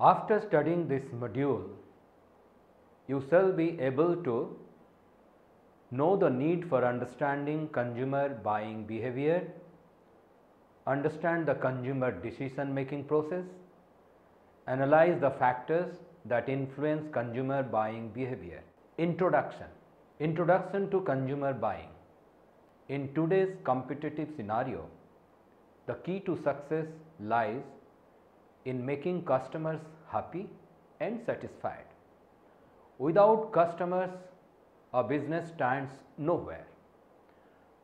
After studying this module, you shall be able to know the need for understanding consumer buying behavior, understand the consumer decision making process, analyze the factors that influence consumer buying behavior. Introduction to consumer buying. In today's competitive scenario, the key to success lies in making customers happy and satisfied. Without customers, a business stands nowhere.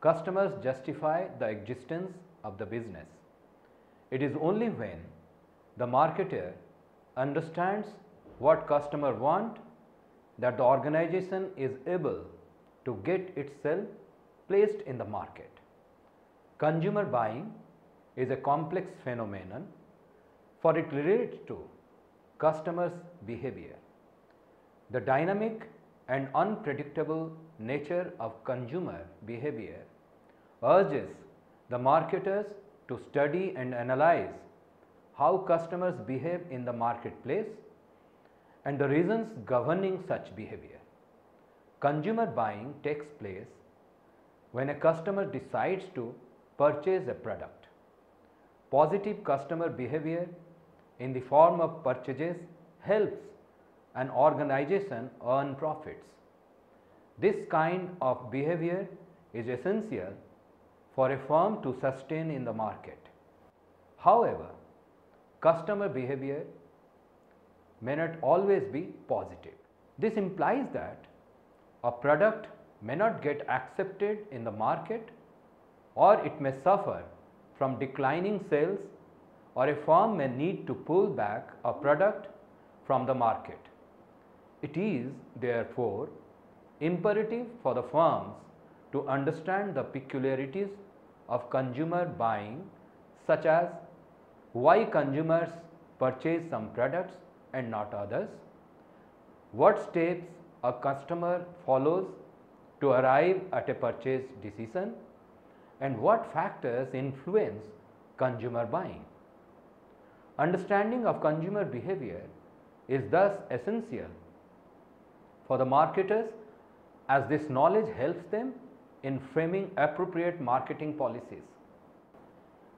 Customers justify the existence of the business. It is only when the marketer understands what customers want that the organization is able to get itself placed in the market. Consumer buying is a complex phenomenon, for it relates to customers' behavior. The dynamic and unpredictable nature of consumer behavior urges the marketers to study and analyze how customers behave in the marketplace and the reasons governing such behavior. Consumer buying takes place when a customer decides to purchase a product. Positive customer behavior in the form of purchases helps an organization earn profits. This kind of behavior is essential for a firm to sustain in the market. However, customer behavior may not always be positive. This implies that a product may not get accepted in the market, or it may suffer from declining sales, or a firm may need to pull back a product from the market. It is therefore imperative for the firms to understand the peculiarities of consumer buying, such as why consumers purchase some products and not others, what steps a customer follows to arrive at a purchase decision, and what factors influence consumer buying. Understanding of consumer behavior is thus essential for the marketers, as this knowledge helps them in framing appropriate marketing policies.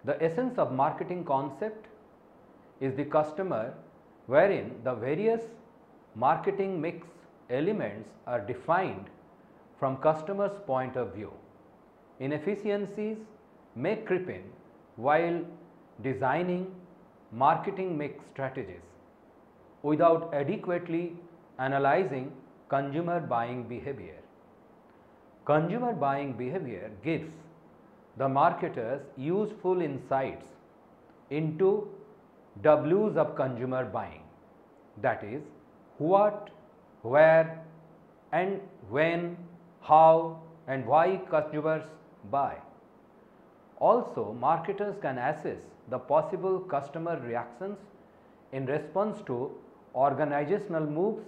The essence of marketing concept is the customer, wherein the various marketing mix elements are defined from customers' point of view. Inefficiencies may creep in while designing marketing mix strategies without adequately analyzing consumer buying behavior. Consumer buying behavior gives the marketers useful insights into W's of consumer buying, that is, what, where, and when, how, and why consumers buy. Also, marketers can assess the possible customer reactions in response to organizational moves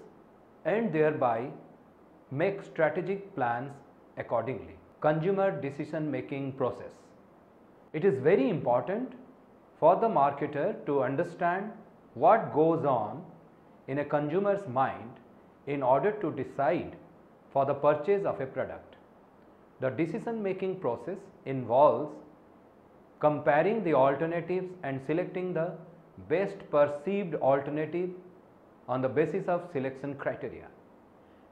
and thereby make strategic plans accordingly. Consumer decision making process. It is very important for the marketer to understand what goes on in a consumer's mind in order to decide for the purchase of a product. The decision making process involves comparing the alternatives and selecting the best perceived alternative on the basis of selection criteria.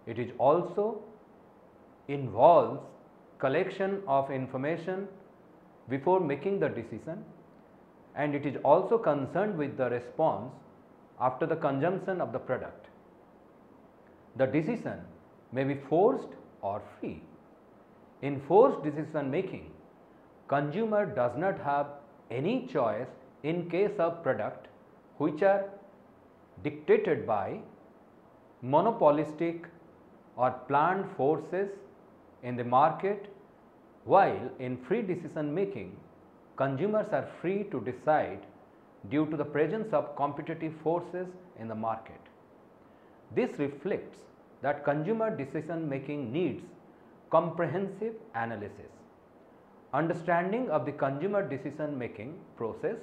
It is also involves collection of information before making the decision, and it is also concerned with the response after the consumption of the product. The decision may be forced or free. In forced decision making, consumer does not have any choice in case of product which are dictated by monopolistic or planned forces in the market, while in free decision making, consumers are free to decide due to the presence of competitive forces in the market. This reflects that consumer decision making needs comprehensive analysis. Understanding of the consumer decision making process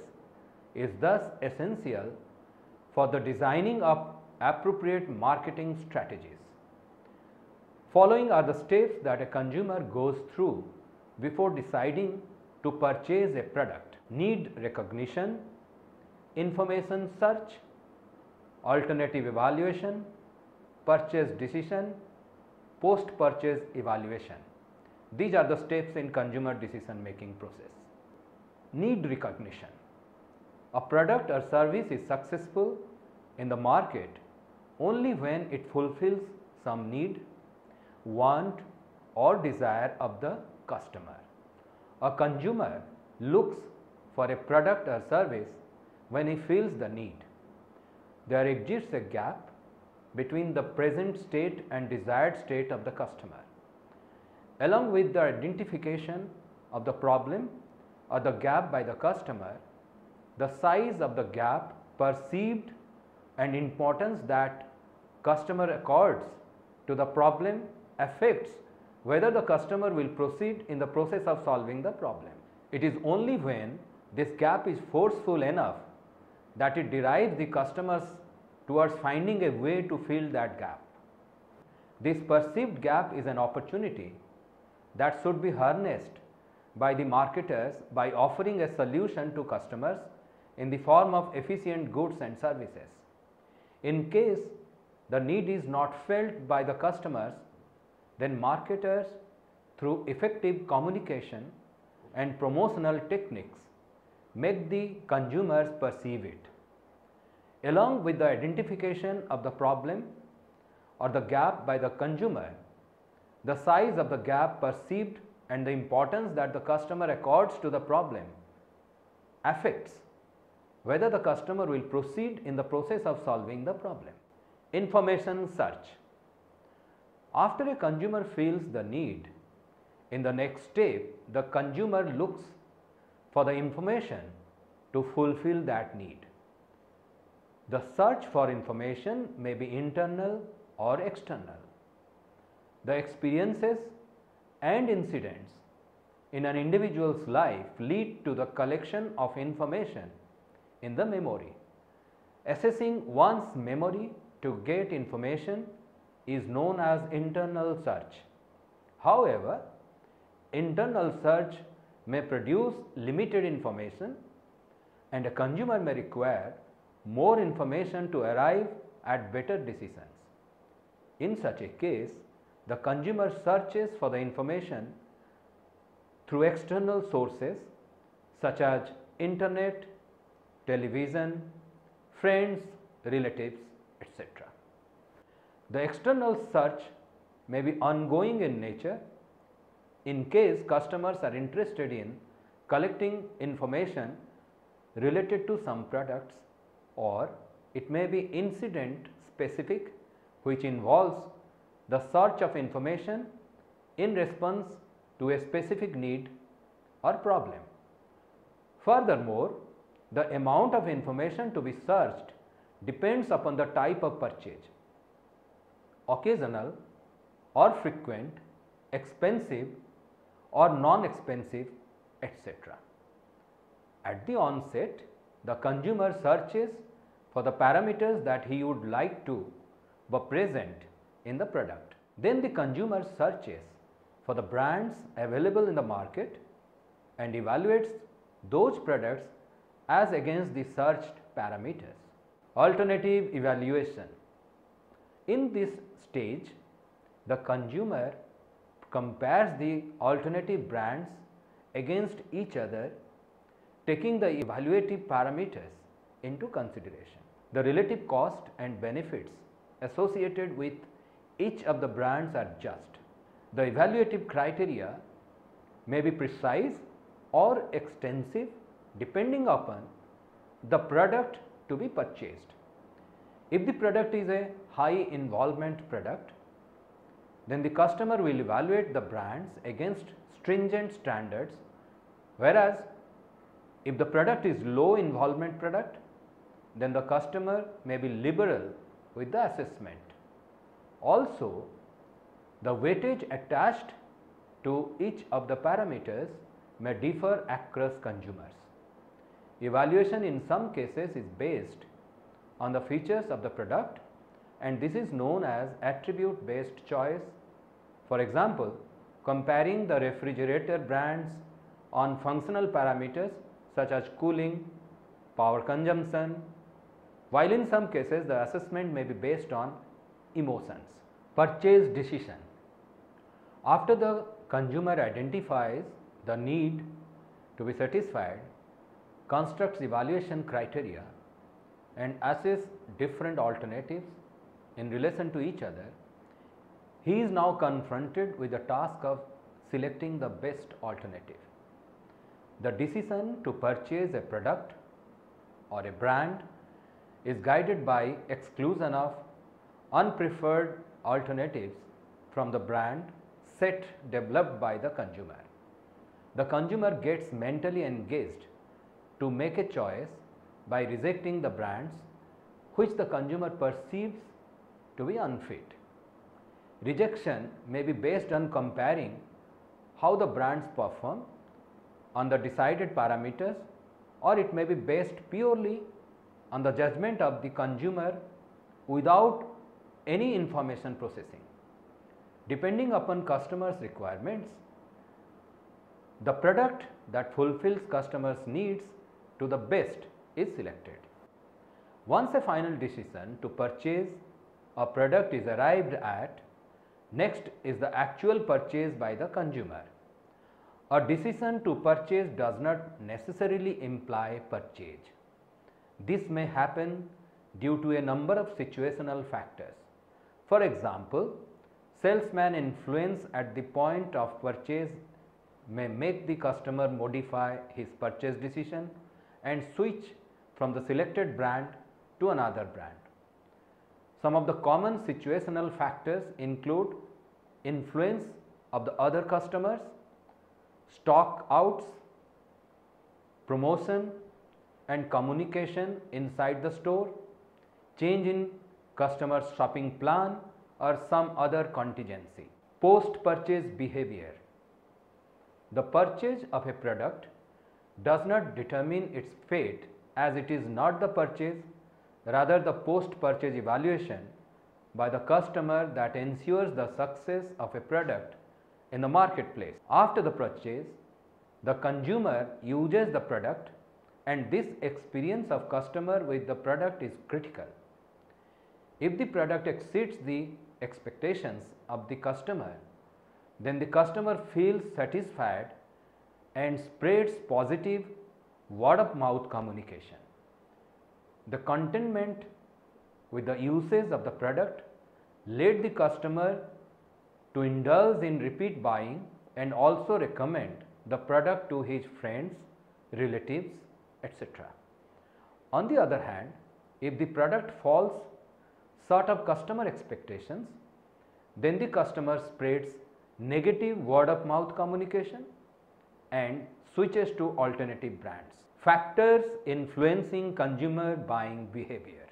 is thus essential for the designing of appropriate marketing strategies. Following are the steps that a consumer goes through before deciding to purchase a product: need recognition, information search, alternative evaluation, purchase decision, post-purchase evaluation. These are the steps in consumer decision making process. Need recognition. A product or service is successful in the market only when it fulfills some need, want or desire of the customer. A consumer looks for a product or service when he feels the need. There exists a gap between the present state and desired state of the customer. Along with the identification of the problem or the gap by the customer, the size of the gap perceived and importance that customer accords to the problem affects whether the customer will proceed in the process of solving the problem. It is only when this gap is forceful enough that it drives the customers towards finding a way to fill that gap. This perceived gap is an opportunity that should be harnessed by the marketers by offering a solution to customers in the form of efficient goods and services. In case the need is not felt by the customers, then marketers, through effective communication and promotional techniques, make the consumers perceive it. Along with the identification of the problem or the gap by the consumer, the size of the gap perceived and the importance that the customer accords to the problem affects whether the customer will proceed in the process of solving the problem. Information search. After a consumer feels the need, in the next step, the consumer looks for the information to fulfill that need. The search for information may be internal or external. The experiences and incidents in an individual's life lead to the collection of information in the memory. Assessing one's memory to get information is known as internal search. However, internal search may produce limited information and a consumer may require more information to arrive at better decisions. In such a case, the consumer searches for the information through external sources such as internet, television, friends, relatives, etc. The external search may be ongoing in nature in case customers are interested in collecting information related to some products, or it may be incident specific, which involves the search of information in response to a specific need or problem. Furthermore, the amount of information to be searched depends upon the type of purchase: occasional or frequent, expensive or non-expensive, etc. At the onset, the consumer searches for the parameters that he would like to be present in the product. Then the consumer searches for the brands available in the market and evaluates those products as against the searched parameters. Alternative evaluation. In this stage, the consumer compares the alternative brands against each other, taking the evaluative parameters into consideration. The relative cost and benefits associated with each of the brands are just. The evaluative criteria may be precise or extensive depending upon the product to be purchased. If the product is a high involvement product, then the customer will evaluate the brands against stringent standards, whereas if the product is low involvement product, then the customer may be liberal with the assessment. Also, the weightage attached to each of the parameters may differ across consumers. Evaluation in some cases is based on the features of the product, and this is known as attribute based choice. For example, comparing the refrigerator brands on functional parameters such as cooling, power consumption, while in some cases the assessment may be based on emotions. Purchase decision. After the consumer identifies the need to be satisfied, constructs evaluation criteria and assess different alternatives in relation to each other, he is now confronted with the task of selecting the best alternative. The decision to purchase a product or a brand is guided by exclusion of unpreferred alternatives from the brand set developed by the consumer. The consumer gets mentally engaged to make a choice by rejecting the brands which the consumer perceives to be unfit. Rejection may be based on comparing how the brands perform on the decided parameters, or it may be based purely on the judgment of the consumer without any information processing. Depending upon customers' requirements, the product that fulfills customers' needs to the best is selected. Once a final decision to purchase a product is arrived at, next is the actual purchase by the consumer. A decision to purchase does not necessarily imply purchase. This may happen due to a number of situational factors. For example, salesman influence at the point of purchase may make the customer modify his purchase decision and switch from the selected brand to another brand. Some of the common situational factors include influence of the other customers, stock outs, promotion and communication inside the store, change in customer's shopping plan or some other contingency. Post-purchase behavior. The purchase of a product does not determine its fate, as it is not the purchase, rather the post-purchase evaluation by the customer that ensures the success of a product in the marketplace. After the purchase, the consumer uses the product, and this experience of customer with the product is critical. If the product exceeds the expectations of the customer, then the customer feels satisfied and spreads positive word of mouth communication. The contentment with the usage of the product led the customer to indulge in repeat buying and also recommend the product to his friends, relatives, etc. On the other hand, if the product falls short of customer expectations, then the customer spreads negative word of mouth communication and switches to alternative brands. Factors influencing consumer buying behavior.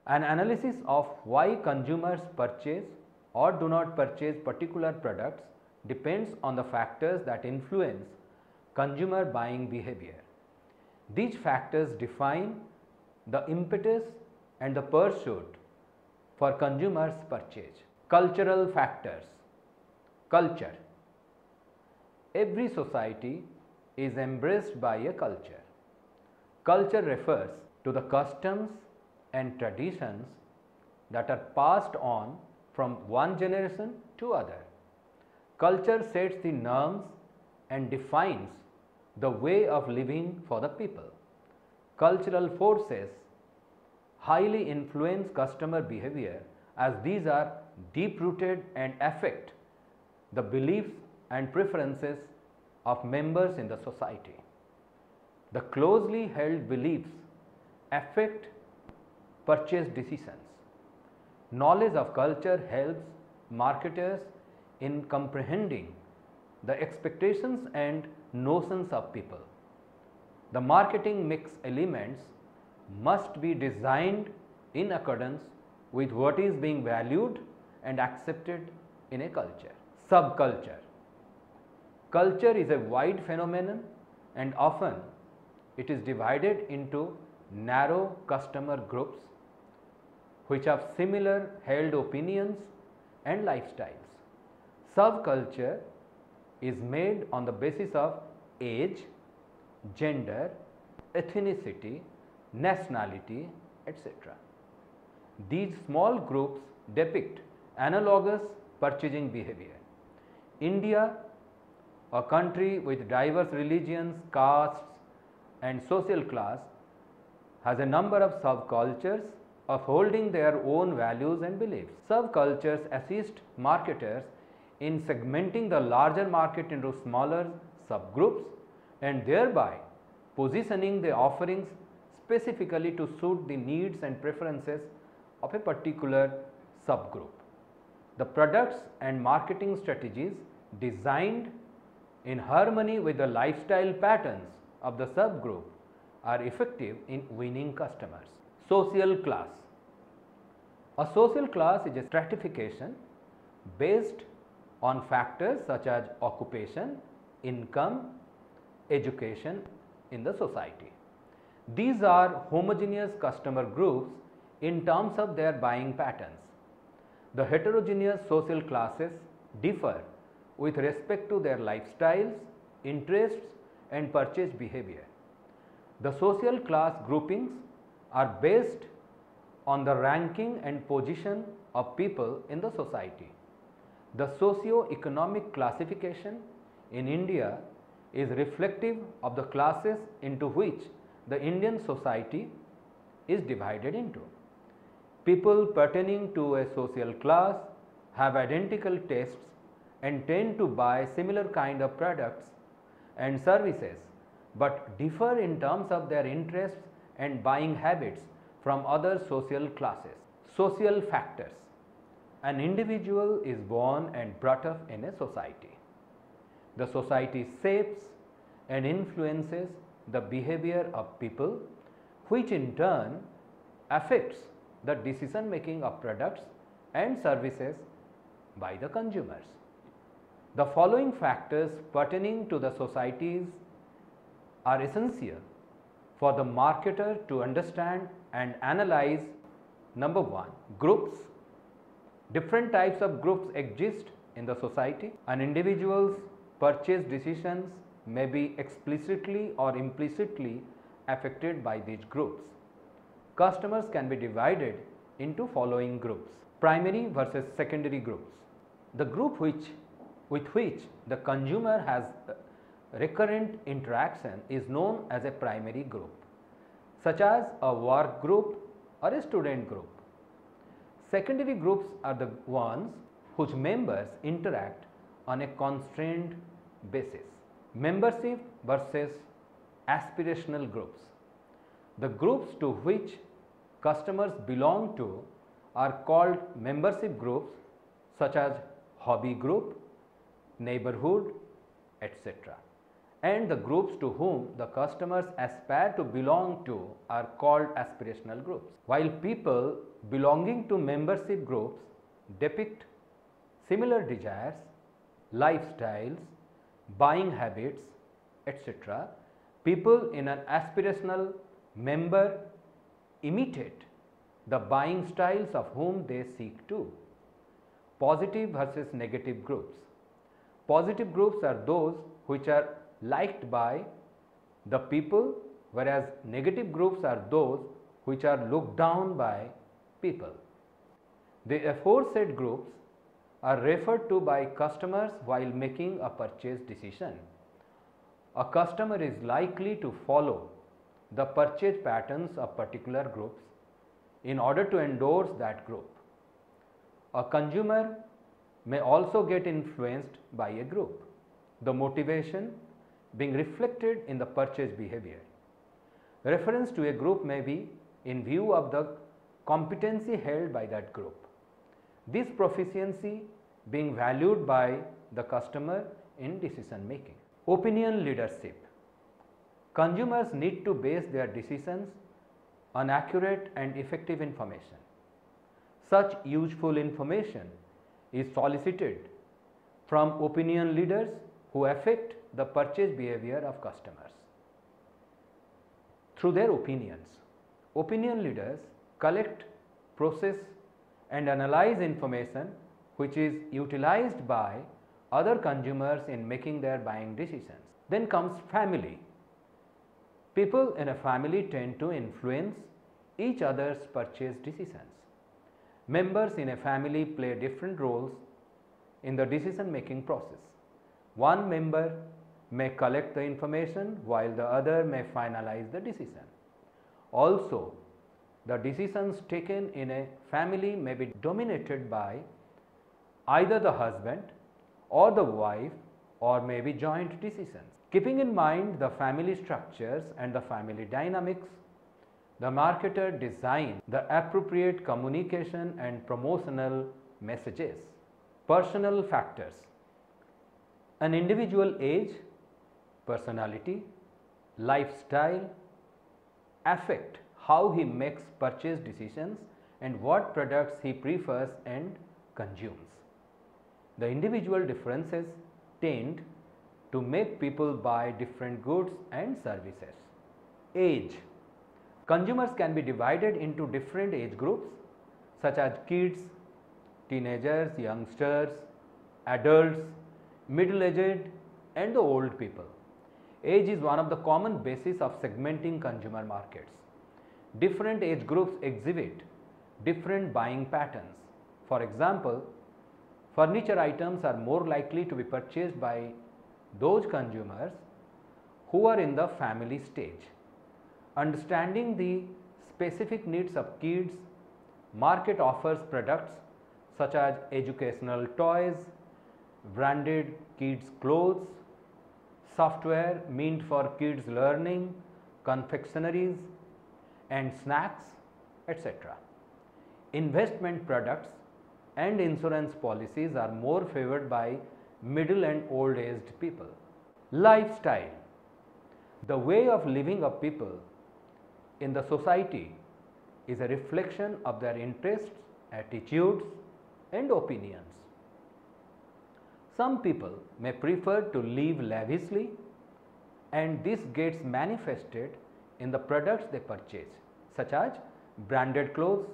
An analysis of why consumers purchase or do not purchase particular products depends on the factors that influence consumer buying behavior. These factors define the impetus and the pursuit for consumers' purchase. Cultural factors. Culture. Every society is embraced by a culture. Culture refers to the customs and traditions that are passed on from one generation to other. Culture sets the norms and defines the way of living for the people. Cultural forces highly influence customer behavior, as these are deep rooted and affect the beliefs and preferences of members in the society. The closely held beliefs affect purchase decisions. Knowledge of culture helps marketers in comprehending the expectations and notions of people. The marketing mix elements must be designed in accordance with what is being valued and accepted in a culture. Subculture. Culture is a wide phenomenon, and often it is divided into narrow customer groups which have similar held opinions and lifestyles. Subculture is made on the basis of age, gender, ethnicity, nationality, etc. These small groups depict analogous purchasing behavior. India, a country with diverse religions, castes and social class, has a number of subcultures of holding their own values and beliefs. Subcultures assist marketers in segmenting the larger market into smaller subgroups and thereby positioning the offerings specifically to suit the needs and preferences of a particular subgroup. The products and marketing strategies designed in harmony with the lifestyle patterns of the subgroup are effective in winning customers. Social class. A social class is a stratification based on factors such as occupation, income, education in the society. These are homogeneous customer groups in terms of their buying patterns. The heterogeneous social classes differ with respect to their lifestyles, interests and purchase behavior. The social class groupings are based on the ranking and position of people in the society. The socio-economic classification in India is reflective of the classes into which the Indian society is divided into. People pertaining to a social class have identical tastes and tend to buy similar kind of products and services, but differ in terms of their interests and buying habits from other social classes. Social factors. An individual is born and brought up in a society. The society shapes and influences the behavior of people, which in turn affects the decision making of products and services by the consumers. The following factors pertaining to the societies are essential for the marketer to understand and analyze. Number 1, groups. Different types of groups exist in the society. An individual's purchase decisions may be explicitly or implicitly affected by these groups. Customers can be divided into following groups: primary versus secondary groups. The group with which the consumer has recurrent interaction is known as a primary group, such as a work group or a student group. Secondary groups are the ones whose members interact on a constrained basis. Membership versus aspirational groups. The groups to which customers belong to are called membership groups, such as hobby group, neighborhood, etc. And the groups to whom the customers aspire to belong to are called aspirational groups. While people belonging to membership groups depict similar desires, lifestyles, buying habits, etc., people in an aspirational member imitate the buying styles of whom they seek to. Positive versus negative groups. Positive groups are those which are liked by the people, whereas negative groups are those which are looked down by people. The aforesaid groups are referred to by customers while making a purchase decision. A customer is likely to follow the purchase patterns of particular groups in order to endorse that group. A consumer may also get influenced by a group, the motivation being reflected in the purchase behavior. Reference to a group may be in view of the competency held by that group. This proficiency being valued by the customer in decision making. Opinion leadership. Consumers need to base their decisions on accurate and effective information. Such useful information is solicited from opinion leaders who affect the purchase behavior of customers. Through their opinions, opinion leaders collect process and analyze information which is utilized by other consumers in making their buying decisions. Then comes family. People in a family tend to influence each other's purchase decisions. Members in a family play different roles in the decision making process. One member may collect the information while the other may finalize the decision. Also, the decisions taken in a family may be dominated by either the husband or the wife, or may be joint decisions. Keeping in mind the family structures and the family dynamics, the marketer designs the appropriate communication and promotional messages. Personal factors. An individual age, personality, lifestyle affect how he makes purchase decisions and what products he prefers and consumes. The individual differences tend to make people buy different goods and services. Age. Consumers can be divided into different age groups such as kids, teenagers, youngsters, adults, middle-aged and the old people. Age is one of the common basis of segmenting consumer markets. Different age groups exhibit different buying patterns. For example, furniture items are more likely to be purchased by those consumers who are in the family stage. Understanding the specific needs of kids, market offers products such as educational toys, branded kids clothes, software meant for kids learning, confectionaries and snacks, etc. Investment products and insurance policies are more favored by middle and old aged people. Lifestyle. The way of living of people in the society is a reflection of their interests, attitudes and opinions. Some people may prefer to live lavishly, and this gets manifested in the products they purchase, such as branded clothes,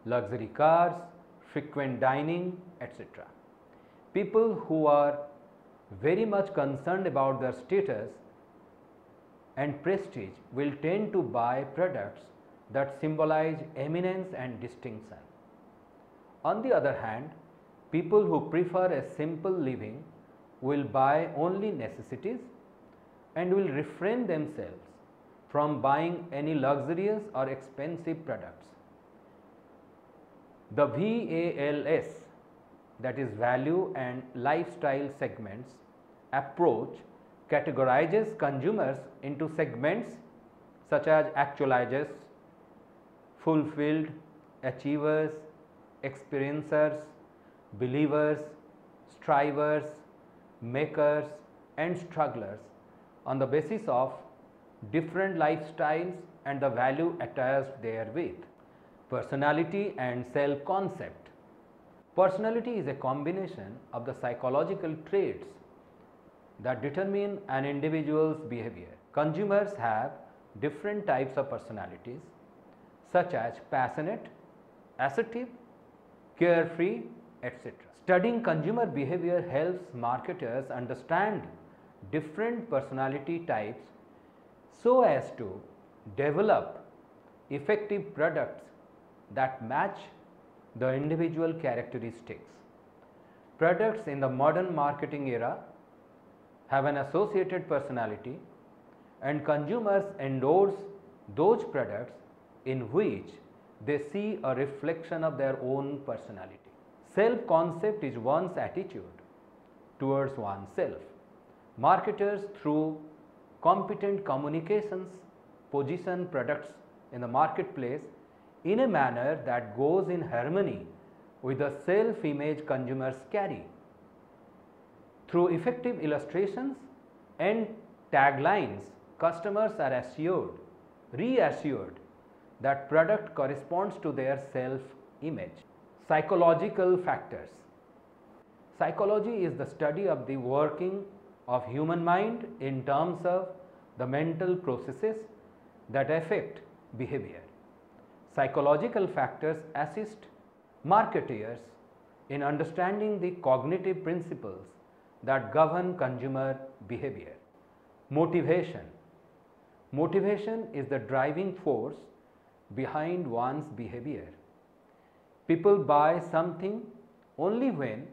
luxury cars, frequent dining, etc. People who are very much concerned about their status and prestige will tend to buy products that symbolize eminence and distinction. On the other hand, people who prefer a simple living will buy only necessities and will refrain themselves from buying any luxurious or expensive products. The VALS, that is value and lifestyle segments approach, categorizes consumers into segments such as actualizers, fulfilled, achievers, experiencers, believers, strivers, makers and strugglers on the basis of different lifestyles and the value attached therewith. Personality and self-concept. Personality is a combination of the psychological traits that determine an individual's behavior. Consumers have different types of personalities such as passionate, assertive, carefree, etc. Studying consumer behavior helps marketers understand different personality types so as to develop effective products that match the individual characteristics. Products in the modern marketing era have an associated personality, and consumers endorse those products in which they see a reflection of their own personality. Self-concept is one's attitude towards oneself. Marketers, through competent communications, position products in the marketplace in a manner that goes in harmony with the self-image consumers carry. Through effective illustrations and taglines, customers are reassured that product corresponds to their self-image. Psychological factors. Psychology is the study of the working of human mind in terms of the mental processes that affect behavior. Psychological factors assist marketers in understanding the cognitive principles that govern consumer behavior. Motivation. Motivation is the driving force behind one's behavior. People buy something only when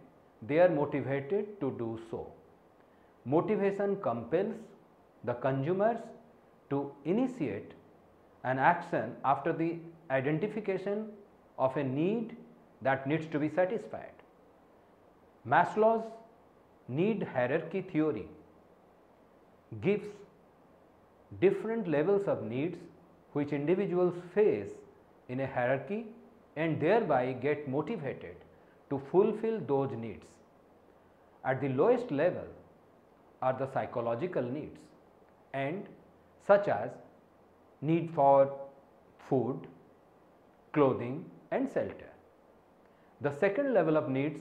they are motivated to do so. Motivation compels the consumers to initiate an action after the identification of a need that needs to be satisfied. Maslow's need hierarchy theory gives different levels of needs which individuals face in a hierarchy and thereby get motivated to fulfill those needs. At the lowest level are the psychological needs, and such as need for food, clothing and shelter. The second level of needs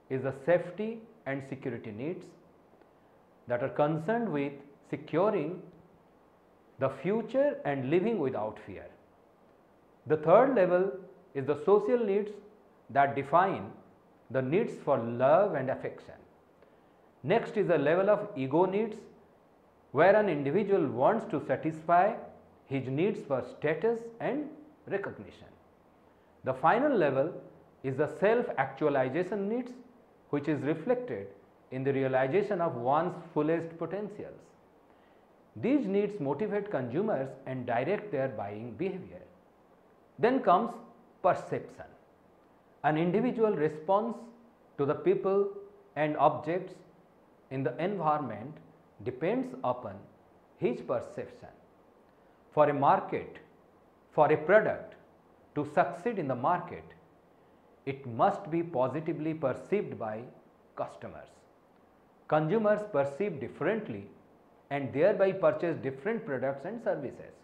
is the safety and security needs that are concerned with securing the future and living without fear. The third level is the social needs that define the needs for love and affection. Next is the level of ego needs, where an individual wants to satisfy his needs for status and recognition. The final level is the self-actualization needs, which is reflected in the realization of one's fullest potentials. These needs motivate consumers and direct their buying behavior. Then comes perception. An individual response to the people and objects in the environment depends upon his perception. For a market, for a product to succeed in the market, it must be positively perceived by customers. Consumers perceive differently and thereby purchase different products and services.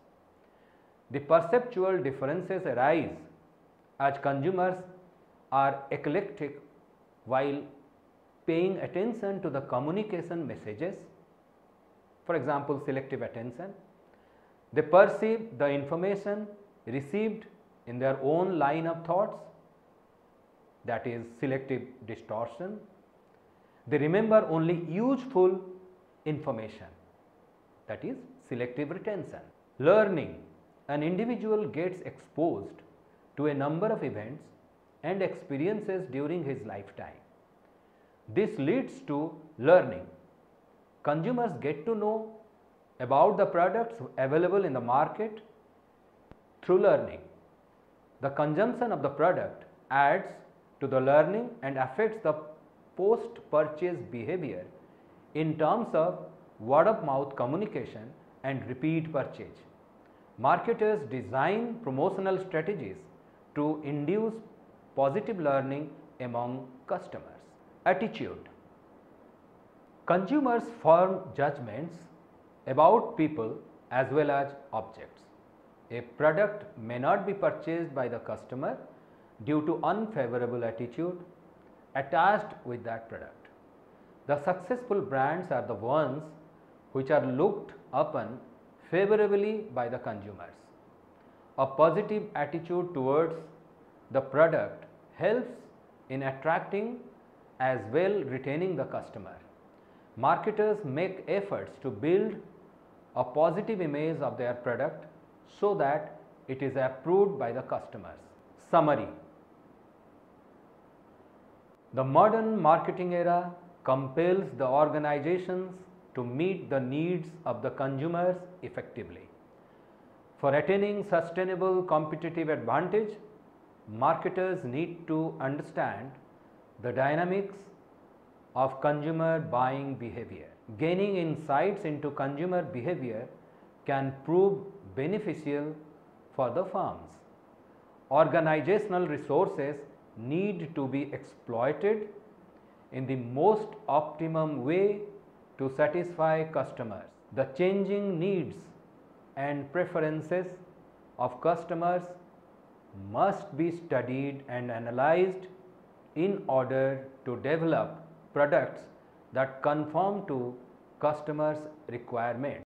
The perceptual differences arise as consumers are eclectic while paying attention to the communication messages, for example, selective attention. They perceive the information received in their own line of thoughts, that is selective distortion. They remember only useful information, that is selective retention. Learning. An individual gets exposed to a number of events and experiences during his lifetime. This leads to learning. Consumers get to know about the products available in the market through learning. The consumption of the product adds to the learning and affects the post-purchase behavior in terms of word-of-mouth communication and repeat purchase. Marketers design promotional strategies to induce positive learning among customers. Attitude. Consumers form judgments about people as well as objects. A product may not be purchased by the customer due to unfavorable attitude attached with that product. The successful brands are the ones which are looked upon favorably by the consumers. A positive attitude towards the product helps in attracting as well retaining the customer. Marketers make efforts to build a positive image of their product so that it is approved by the customers. Summary. The modern marketing era compels the organizations to meet the needs of the consumers effectively. For attaining sustainable competitive advantage, marketers need to understand the dynamics of consumer buying behavior. Gaining insights into consumer behavior can prove beneficial for the firms. Organizational resources need to be exploited in the most optimum way to satisfy customers. The changing needs and preferences of customers must be studied and analyzed in order to develop products that conform to customers' requirements.